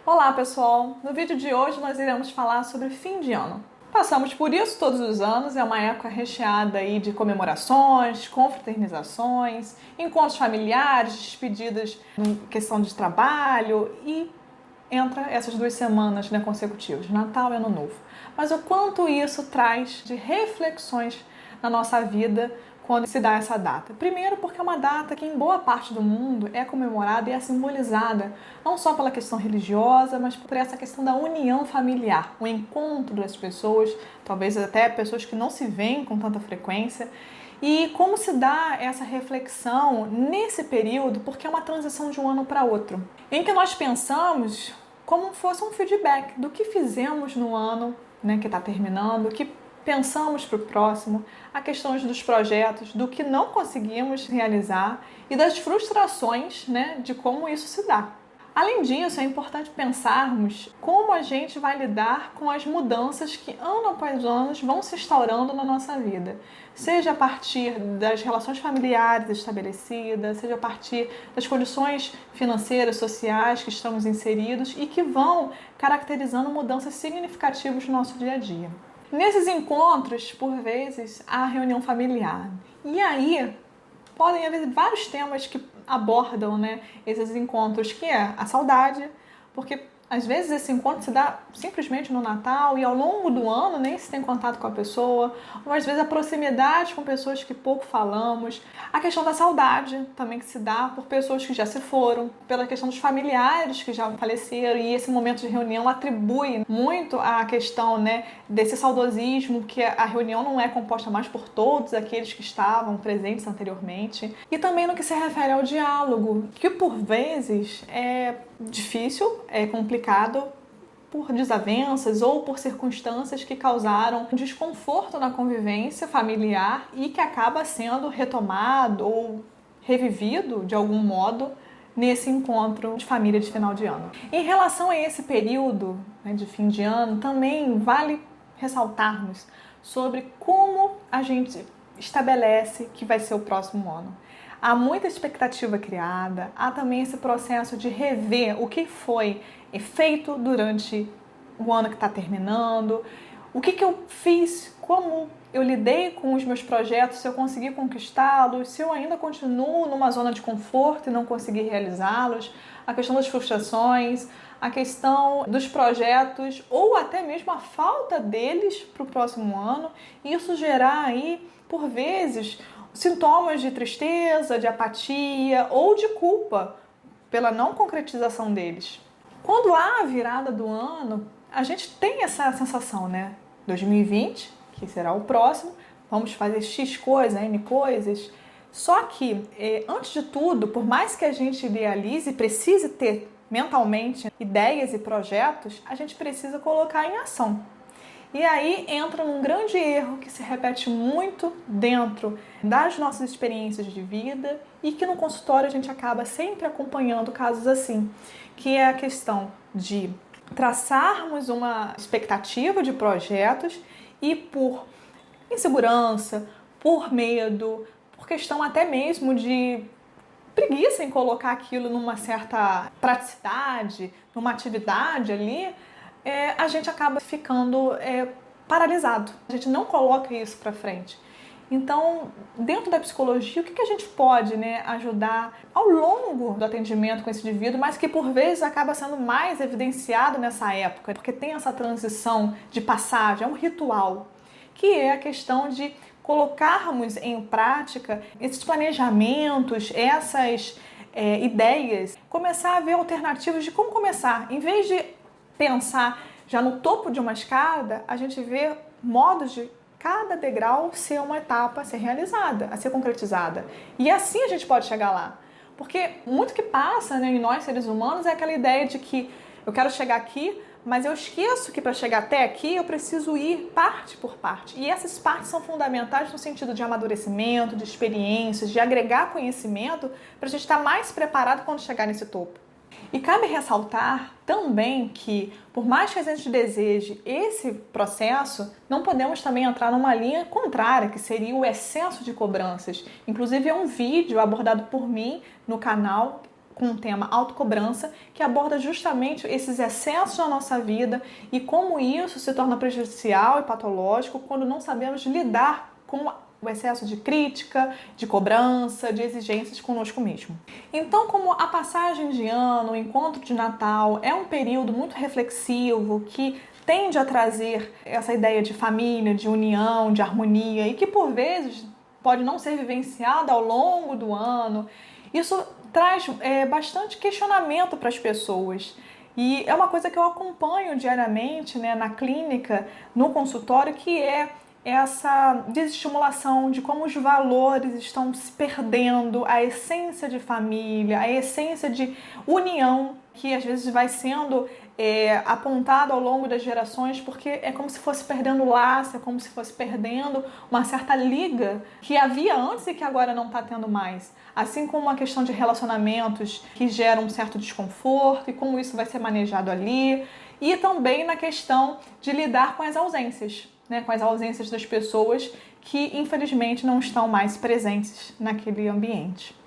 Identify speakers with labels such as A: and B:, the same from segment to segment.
A: Olá pessoal, no vídeo de hoje nós iremos falar sobre fim de ano. Passamos por isso todos os anos, é uma época recheada aí de comemorações, confraternizações, encontros familiares, despedidas em questão de trabalho e entra essas 2 semanas, né, consecutivas, Natal e Ano Novo. Mas o quanto isso traz de reflexões na nossa vida quando se dá essa data. Primeiro porque é uma data que em boa parte do mundo é comemorada e é simbolizada não só pela questão religiosa, mas por essa questão da união familiar, o encontro das pessoas, talvez até pessoas que não se veem com tanta frequência. E como se dá essa reflexão nesse período, porque é uma transição de um ano para outro, em que nós pensamos como fosse um feedback do que fizemos no ano, né, que está terminando, o que pensamos para o próximo, a questões dos projetos, do que não conseguimos realizar e das frustrações, né, de como isso se dá. Além disso, é importante pensarmos como a gente vai lidar com as mudanças que ano após ano vão se instaurando na nossa vida. Seja a partir das relações familiares estabelecidas, seja a partir das condições financeiras, sociais que estamos inseridos e que vão caracterizando mudanças significativas no nosso dia a dia. Nesses encontros, por vezes, há reunião familiar. E aí, podem haver vários temas que abordam, né, esses encontros, que é a saudade, porque às vezes esse encontro se dá simplesmente no Natal e ao longo do ano nem se tem contato com a pessoa, ou às vezes a proximidade com pessoas que pouco falamos, a questão da saudade também que se dá por pessoas que já se foram, pela questão dos familiares que já faleceram, e esse momento de reunião atribui muito à questão, né, desse saudosismo, que a reunião não é composta mais por todos aqueles que estavam presentes anteriormente, e também no que se refere ao diálogo, que por vezes é difícil, é complicado por desavenças ou por circunstâncias que causaram desconforto na convivência familiar e que acaba sendo retomado ou revivido de algum modo nesse encontro de família de final de ano. Em relação a esse período, né, de fim de ano, também vale ressaltarmos sobre como a gente estabelece que vai ser o próximo ano. Há muita expectativa criada, há também esse processo de rever o que foi feito durante o ano que está terminando, o que eu fiz, como eu lidei com os meus projetos, se eu consegui conquistá-los, se eu ainda continuo numa zona de conforto e não consegui realizá-los, a questão das frustrações, a questão dos projetos ou até mesmo a falta deles para o próximo ano, e isso gerar aí, por vezes, sintomas de tristeza, de apatia ou de culpa pela não concretização deles. Quando há a virada do ano, a gente tem essa sensação, né? 2020, que será o próximo, vamos fazer X coisas, N coisas. Só que, antes de tudo, por mais que a gente idealize, precise ter mentalmente ideias e projetos, a gente precisa colocar em ação. E aí entra num grande erro que se repete muito dentro das nossas experiências de vida e que no consultório a gente acaba sempre acompanhando casos assim, que é a questão de traçarmos uma expectativa de projetos e por insegurança, por medo, por questão até mesmo de preguiça em colocar aquilo numa certa praticidade, numa atividade ali, a gente acaba ficando paralisado. A gente não coloca isso para frente. Então, dentro da psicologia, o que a gente pode, né, ajudar ao longo do atendimento com esse indivíduo, mas que por vezes acaba sendo mais evidenciado nessa época, porque tem essa transição de passagem, é um ritual, que é a questão de colocarmos em prática esses planejamentos, essas ideias, começar a ver alternativas de como começar. Em vez de pensar já no topo de uma escada, a gente vê modos de cada degrau ser uma etapa a ser realizada, a ser concretizada. E assim a gente pode chegar lá. Porque muito que passa, né, em nós seres humanos é aquela ideia de que eu quero chegar aqui, mas eu esqueço que para chegar até aqui eu preciso ir parte por parte. E essas partes são fundamentais no sentido de amadurecimento, de experiências, de agregar conhecimento para a gente estar mais preparado quando chegar nesse topo. E cabe ressaltar também que, por mais que a gente deseje esse processo, não podemos também entrar numa linha contrária, que seria o excesso de cobranças. Inclusive, é um vídeo abordado por mim no canal com o tema autocobrança, que aborda justamente esses excessos na nossa vida e como isso se torna prejudicial e patológico quando não sabemos lidar com o excesso de crítica, de cobrança, de exigências conosco mesmo. Então, como a passagem de ano, o encontro de Natal é um período muito reflexivo que tende a trazer essa ideia de família, de união, de harmonia e que por vezes pode não ser vivenciada ao longo do ano, isso traz bastante questionamento para as pessoas. E é uma coisa que eu acompanho diariamente, né, na clínica, no consultório, que é essa desestimulação de como os valores estão se perdendo, a essência de família, a essência de união, que às vezes vai sendo apontado ao longo das gerações, porque é como se fosse perdendo o laço, é como se fosse perdendo uma certa liga que havia antes e que agora não está tendo mais. Assim como uma questão de relacionamentos que geram um certo desconforto e como isso vai ser manejado ali, e também na questão de lidar com as ausências, né, com as ausências das pessoas que infelizmente não estão mais presentes naquele ambiente.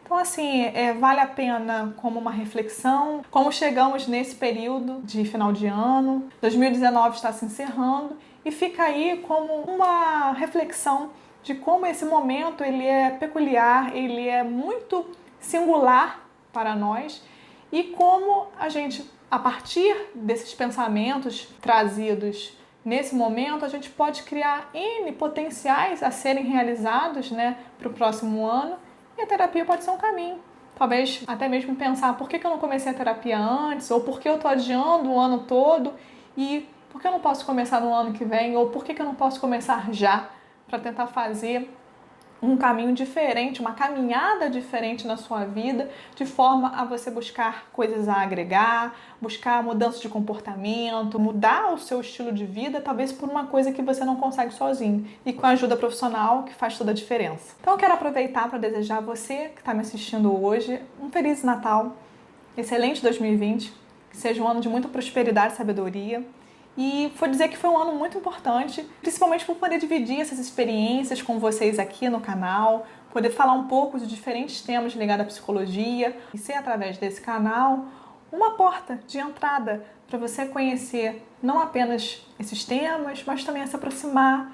A: Então, assim, vale a pena como uma reflexão, como chegamos nesse período de final de ano, 2019 está se encerrando e fica aí como uma reflexão de como esse momento ele é peculiar, ele é muito singular para nós e como a gente, a partir desses pensamentos trazidos nesse momento, a gente pode criar N potenciais a serem realizados, né, para o próximo ano. E a terapia pode ser um caminho. Talvez até mesmo pensar por que eu não comecei a terapia antes, ou por que eu estou adiando o ano todo, e por que eu não posso começar no ano que vem, ou por que eu não posso começar já, para tentar fazer um caminho diferente, uma caminhada diferente na sua vida, de forma a você buscar coisas a agregar, buscar mudança de comportamento, mudar o seu estilo de vida, talvez por uma coisa que você não consegue sozinho, e com a ajuda profissional que faz toda a diferença. Então eu quero aproveitar para desejar a você que está me assistindo hoje um Feliz Natal, excelente 2020, que seja um ano de muita prosperidade e sabedoria. E vou dizer que foi um ano muito importante, principalmente por poder dividir essas experiências com vocês aqui no canal, poder falar um pouco de diferentes temas ligados à psicologia e ser através desse canal uma porta de entrada para você conhecer não apenas esses temas, mas também se aproximar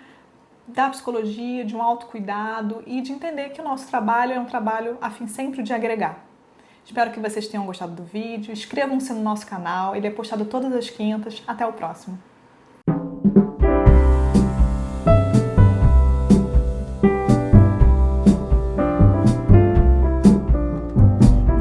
A: da psicologia, de um autocuidado e de entender que o nosso trabalho é um trabalho a fim sempre de agregar. Espero que vocês tenham gostado do vídeo, inscrevam-se no nosso canal, ele é postado todas as quintas. Até o próximo!